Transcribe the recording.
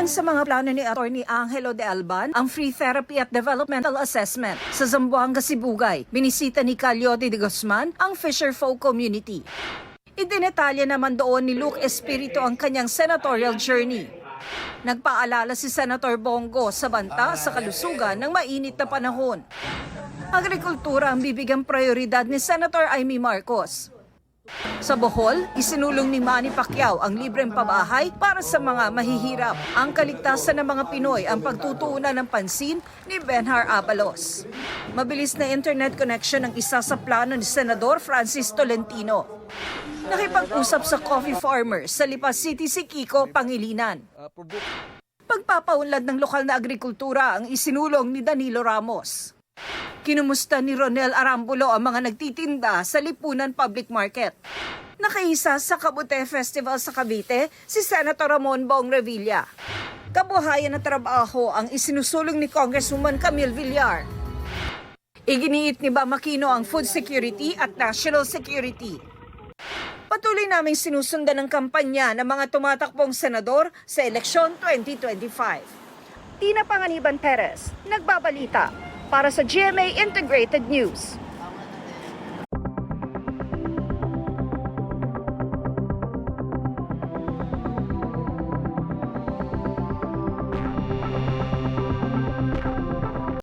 Kabilang sa mga plano ni Atty. Angelo de Alban ang free therapy at developmental assessment sa Zamboanga, Sibugay. Binisita ni Caliote de Guzman ang Fisher Folk community. Idinetalya naman doon ni Luke Espiritu ang kanyang senatorial journey. Nagpaalala si Senator Bongo sa banta sa kalusugan ng mainit na panahon. Agrikultura ang bibigyang prioridad ni Senator Amy Marcos. Sa Bohol, isinulong ni Manny Pacquiao ang libreng pabahay para sa mga mahihirap. Ang kaligtasan ng mga Pinoy ang pagtutuunan ng pansin ni Benhar Abalos. Mabilis na internet connection ang isa sa plano ni Senador Francis Tolentino. Nakipag-usap sa coffee farmers sa Lipa City si Kiko Pangilinan. Pagpapaunlad ng lokal na agrikultura ang isinulong ni Danilo Ramos. Kinumusta ni Ronel Arambulo ang mga nagtitinda sa Lipunan Public Market. Nakaisa sa Kabute Festival sa Cavite si Senator Ramon Bong Revilla. Kabuhayan na trabaho ang isinusulong ni Congresswoman Camille Villar. Iginiit ni Bam Aquino ang food security at national security. Patuloy naming sinusundan ang kampanya ng mga tumatakbong senador sa eleksyon 2025. Tina Panganiban Perez, nagbabalita para sa GMA Integrated News.